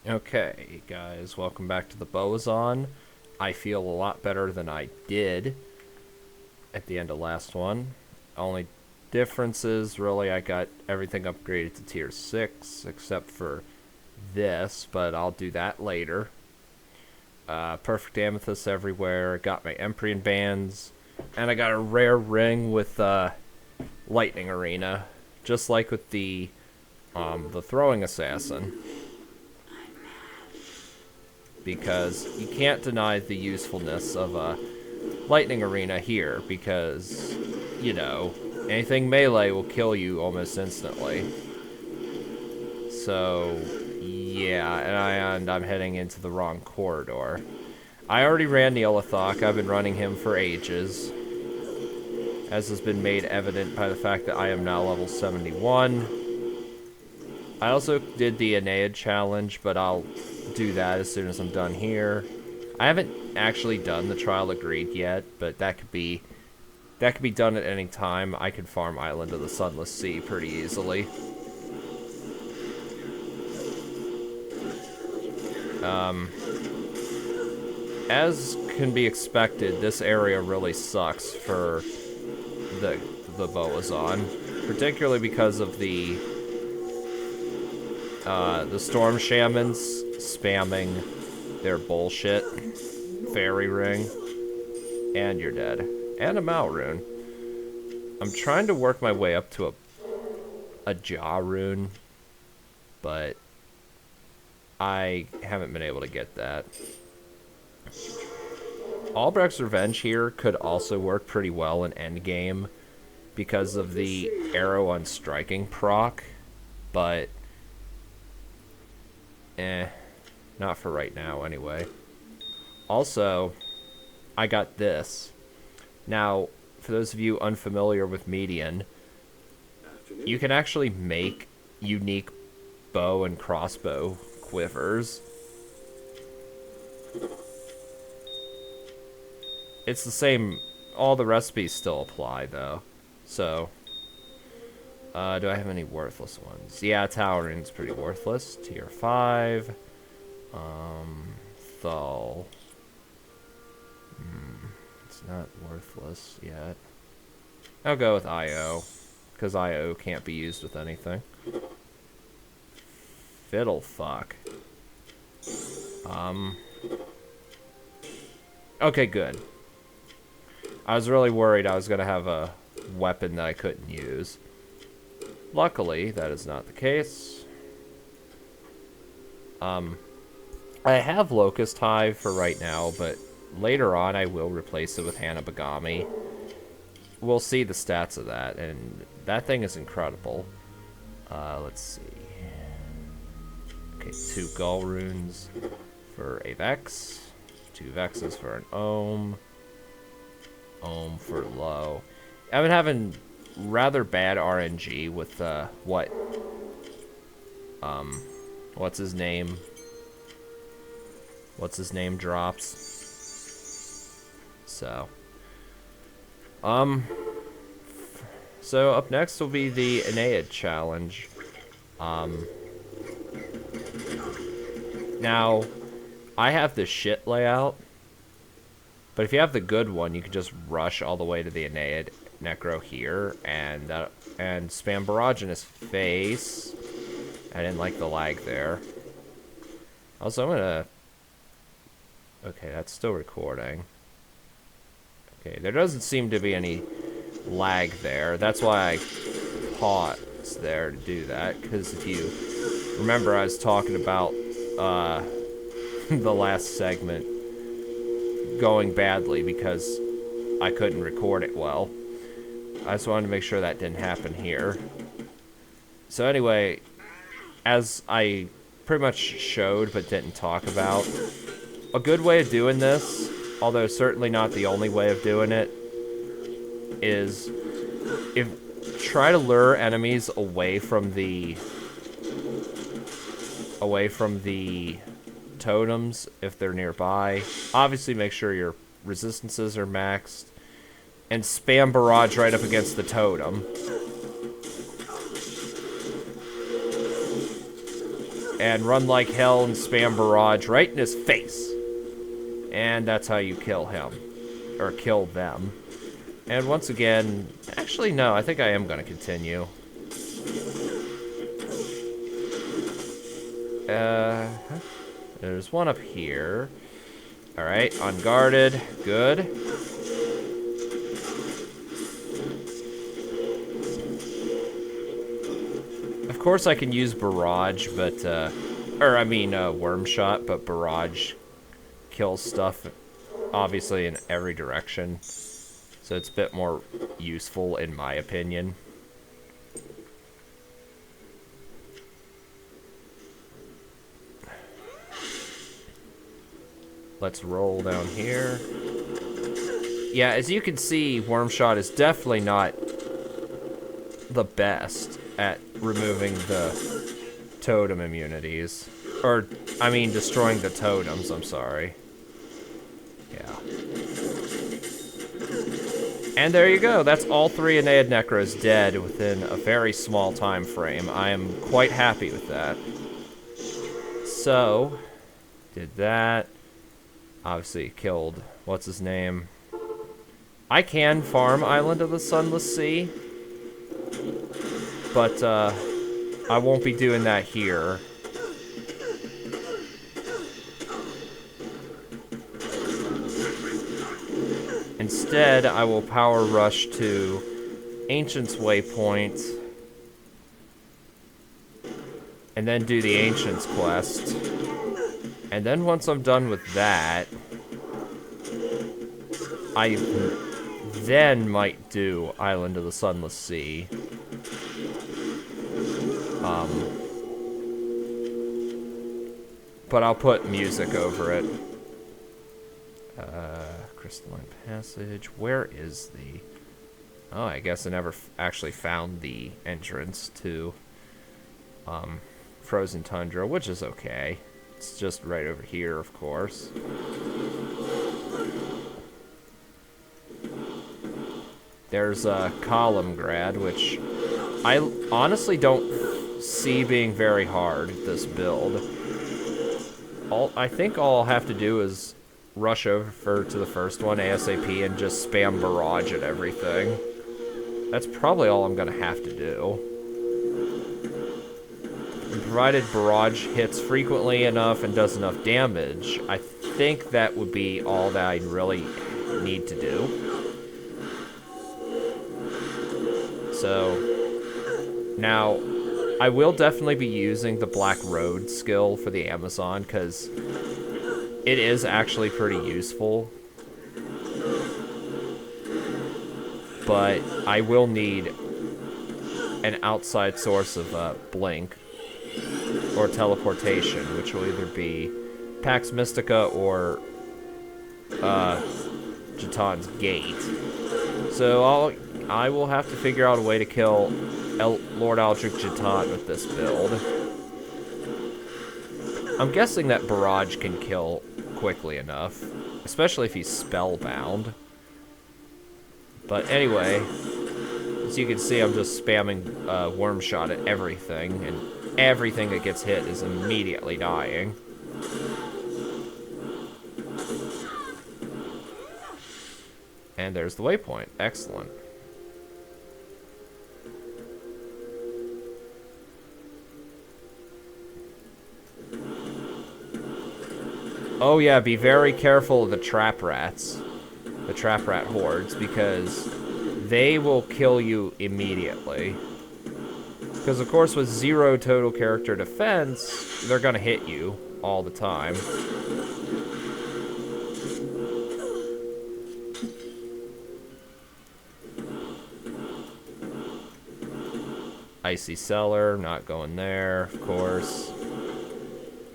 Okay, guys, welcome back to the Bowazon. I feel a lot better than I did at the end of last one. Only difference is, really, I got everything upgraded to tier 6, except for this, but I'll do that later. Perfect amethyst everywhere, got my Empryon bands, and I got a rare ring with lightning arena, just like with the throwing assassin. Because you can't deny the usefulness of a lightning arena here, because, you know, anything melee will kill you almost instantly. So, yeah, and I'm heading into the wrong corridor. I already ran Neolithok. I've been running him for ages, as has been made evident by the fact that I am now level 71. I also did the Aeneid challenge, but I'll do that as soon as I'm done here. I haven't actually done the Trial of Greed yet, but that could be done at any time. I can farm Island of the Sunless Sea pretty easily. As can be expected, this area really sucks for the Bowazon, particularly because of the Storm Shamans spamming their bullshit fairy ring, and you're dead. And a Mao rune. I'm trying to work my way up to a Jaw rune, but I haven't been able to get that. Albrecht's Revenge here could also work pretty well in endgame because of the arrow on striking proc, but not for right now anyway. Also, I got this. Now, for those of you unfamiliar with Median, you can actually make unique bow and crossbow quivers. It's the same, all the recipes still apply though. So, do I have any worthless ones? Yeah, Towering's pretty worthless. Tier 5. Thal. It's not worthless yet. I'll go with IO, because IO can't be used with anything. Fiddle fuck. Okay, good. I was really worried I was going to have a weapon that I couldn't use. Luckily, that is not the case. I have Locust Hive for right now, but later on I will replace it with Hanabagami. We'll see the stats of that, and that thing is incredible. Let's see. Okay, 2 Gull runes for a Vex, 2 Vexes for an Ohm, Ohm for low. I've been having rather bad RNG with what's his name? What's his name drops. So up next will be the Aeneid challenge. Now, I have the shit layout, but if you have the good one, you can just rush all the way to the Aeneid Necro here, and spam barrage in his face. I didn't like the lag there. Also, I'm gonna... Okay, that's still recording. Okay, there doesn't seem to be any lag there. That's why I paused there to do that, because if you remember, I was talking about the last segment going badly because I couldn't record it well. I just wanted to make sure that didn't happen here. So anyway, as I pretty much showed but didn't talk about, a good way of doing this, although certainly not the only way of doing it, is try to lure enemies away from the totems if they're nearby. Obviously make sure your resistances are maxed, and spam barrage right up against the totem. and run like hell and spam barrage right in his face. And that's how you kill him. Or kill them. And once again, actually no, I think I am going to continue. There's one up here. Alright, unguarded. Good. Of course I can use barrage, but, worm shot, but barrage kills stuff, obviously, in every direction. So it's a bit more useful, in my opinion. Let's roll down here. Yeah, as you can see, worm shot is definitely not the best at removing the totem immunities. Or, I mean, destroying the totems, I'm sorry. Yeah. And there you go, that's all 3 Aeneid Necros dead within a very small time frame. I am quite happy with that. So, did that. Obviously killed, what's his name? I can farm Island of the Sunless Sea, but I won't be doing that here. Instead, I will power rush to Ancient's Waypoint, and then do the Ancient's quest. And then once I'm done with that, I then might do Island of the Sunless Sea. But I'll put music over it. Crystalline Passage. Where is the... Oh, I guess I never actually found the entrance to Frozen Tundra, which is okay. It's just right over here, of course. There's a Columngrad, which I honestly don't see being very hard, this build. I think all I'll have to do is rush over to the first one ASAP and just spam barrage at everything. That's probably all I'm going to have to do. And provided barrage hits frequently enough and does enough damage, I think that would be all that I really need to do. So, now, I will definitely be using the Black Road skill for the Amazon, because it is actually pretty useful. But I will need an outside source of blink or teleportation, which will either be Pax Mystica or Jatan's Gate. So I will have to figure out a way to kill Lord Aldrich Jatan with this build. I'm guessing that barrage can kill quickly enough, especially if he's spellbound. But anyway, as you can see, I'm just spamming worm shot at everything, and everything that gets hit is immediately dying. And there's the waypoint. Excellent. Oh yeah, be very careful of the trap rats. The trap rat hordes, because they will kill you immediately. Because of course with 0 total character defense, they're gonna hit you all the time. Icy Cellar, not going there, of course.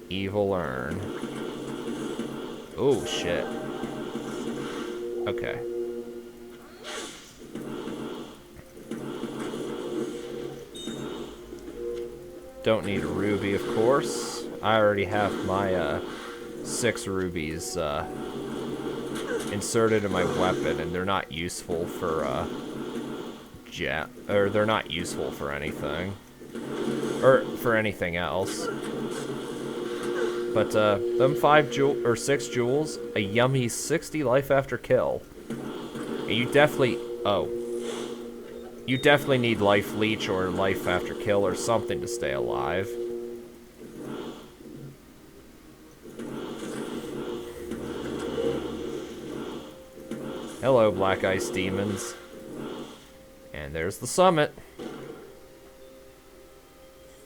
Evil Urn. Oh, shit. Okay. Don't need a ruby, of course. I already have my 6 rubies inserted in my weapon, and they're not useful for they're not useful for anything. Or for anything else. But them 5 jewel or 6 jewels, a yummy 60 life after kill. And you definitely you definitely need life leech or life after kill or something to stay alive. Hello, black ice demons. And there's the summit.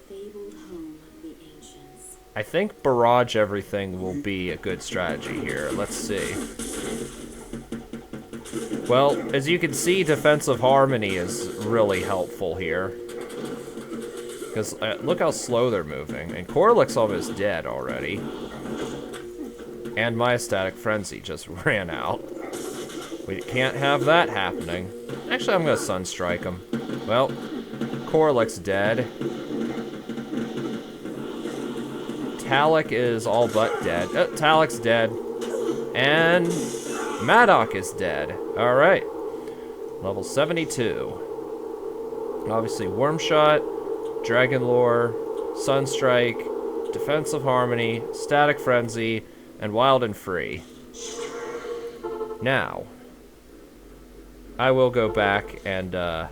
Fabled home of the ancients. I think barrage everything will be a good strategy here. Let's see. Well, as you can see, defensive harmony is really helpful here. Because look how slow they're moving. And Corlic's almost dead already. And my static frenzy just ran out. We can't have that happening. Actually, I'm going to Sunstrike him. Well, Corlic's dead. Talik is all but dead. Talik's dead. And Madoc is dead. Alright. Level 72. Obviously, Worm Shot, Dragon Lore, Sunstrike, Defensive Harmony, Static Frenzy, and Wild and Free. Now, I will go back and, I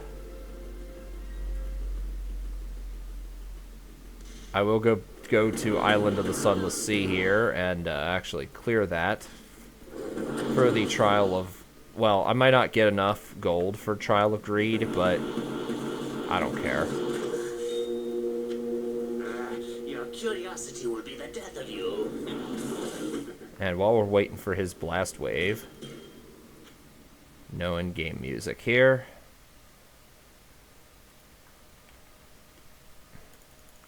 will go to Island of the Sunless Sea here and actually clear that for the Trial of... Well, I might not get enough gold for Trial of Greed, but I don't care. Your curiosity will be the death of you. And while we're waiting for his Blast Wave, no in-game music here.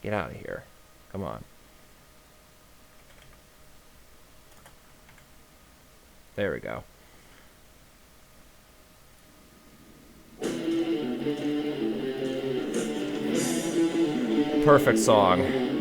Get out of here. Come on. There we go. Perfect song.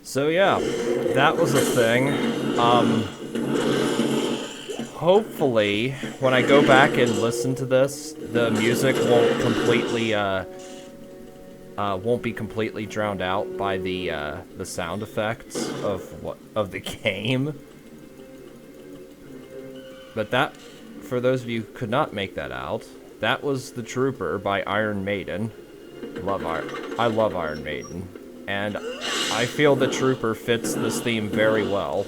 So yeah, that was a thing. Hopefully, when I go back and listen to this, the music won't be completely drowned out by the sound effects of the game. But that, for those of you who could not make that out, that was The Trooper by Iron Maiden. I love Iron Maiden. And I feel The Trooper fits this theme very well.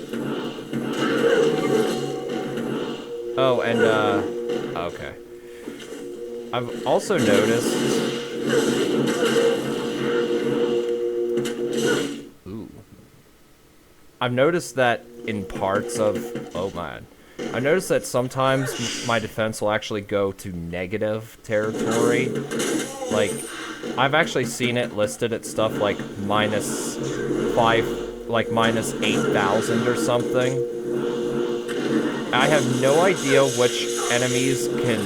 Oh, and, okay. I've also noticed... Ooh. I've noticed that in parts of... Oh, man. I've noticed that sometimes my defense will actually go to negative territory. Like... I've actually seen it listed at stuff like -5, like -8,000 or something. I have no idea which enemies can...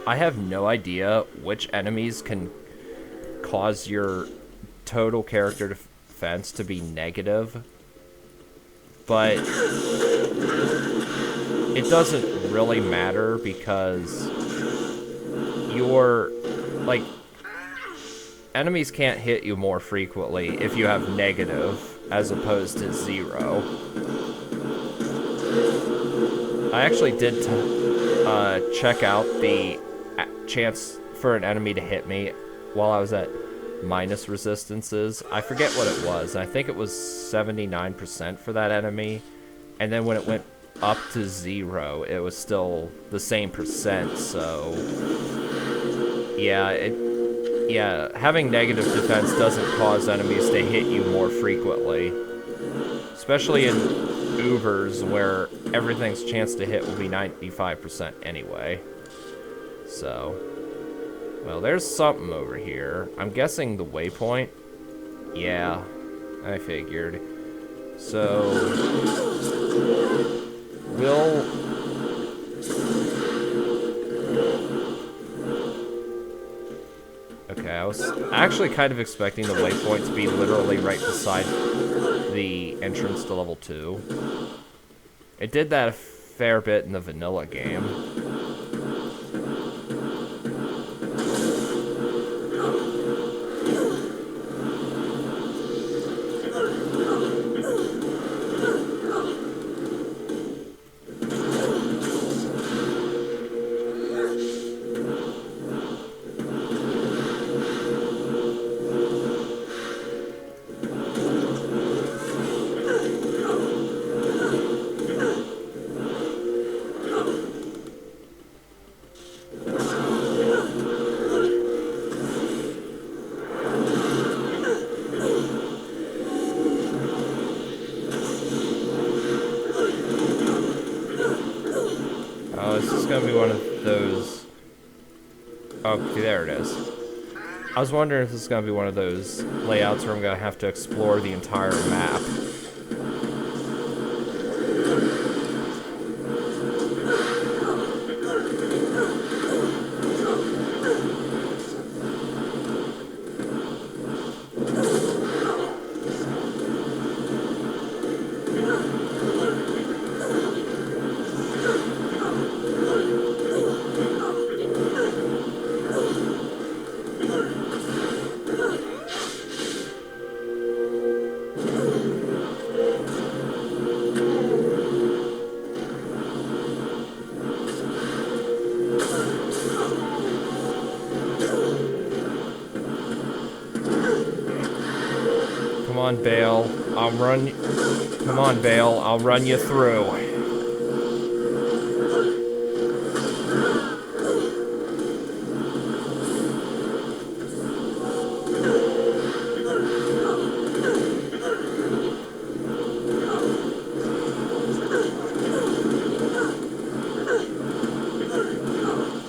I have no idea which enemies can cause your total character defense to be negative. But it doesn't really matter because... like, enemies can't hit you more frequently if you have negative as opposed to 0. I actually did check out the chance for an enemy to hit me while I was at minus resistances. I forget what it was. I think it was 79% for that enemy, and then when it went up to 0, it was still the same percent, so... Yeah, having negative defense doesn't cause enemies to hit you more frequently. Especially in Ubers, where everything's chance to hit will be 95% anyway. So... Well, there's something over here. I'm guessing the waypoint? Yeah, I figured. So... We'll... Okay, I was actually kind of expecting the waypoint to be literally right beside the entrance to level 2. It did that a fair bit in the vanilla game. Okay, there it is. I was wondering if this is going to be one of those layouts where I'm going to have to explore the entire map. on, Bale. I'll run. Come on, Bale. I'll run you through.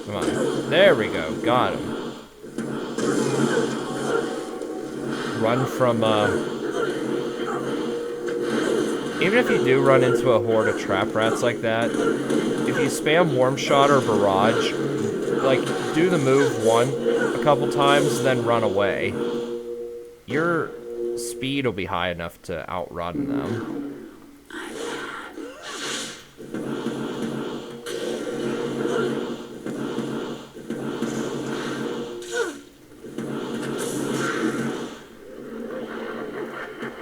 Come on. There we go. Got him. Run from, even if you do run into a horde of trap rats like that, if you spam Warm Shot or Barrage, like, do the move a couple times, then run away. Your speed will be high enough to outrun them.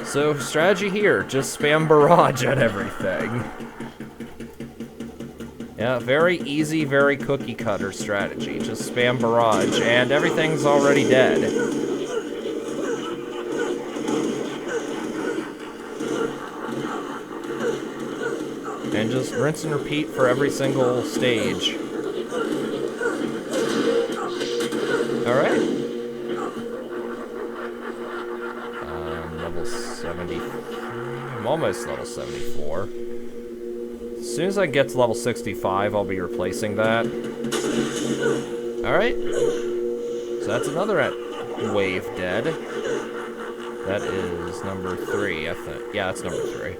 So, strategy here, just spam Barrage at everything. Yeah, very easy, very cookie cutter strategy. Just spam Barrage, and everything's already dead. And just rinse and repeat for every single stage. Alright. Level 70. I'm almost level 74. As soon as I get to level 65, I'll be replacing that. Alright. So that's another wave dead. That is number 3, I think. Yeah, that's number 3.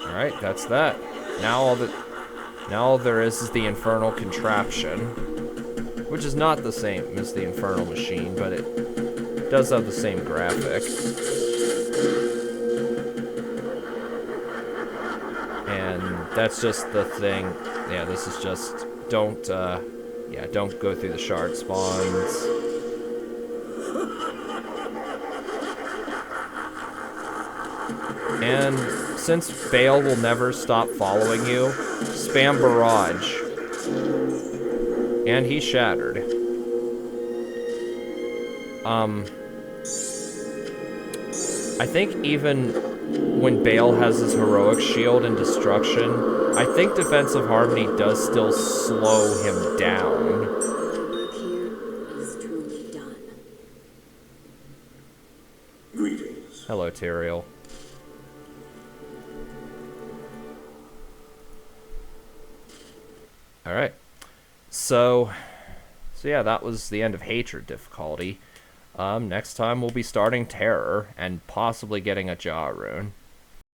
Alright, that's that. Now all there is the Infernal Contraption, which is not the same as the Infernal Machine, but it does have the same graphic. And that's just the thing. Yeah, this is just, don't go through the shard spawns. And since Bale will never stop following you, spam Barrage. And he's shattered. I think even when Bale has his heroic shield and destruction, I think defensive harmony does still slow him down. Work here is truly done. Greetings. Hello, Tyrael. Alright. So yeah, that was the end of Hatred difficulty. Next time we'll be starting Terror and possibly getting a Jaw rune.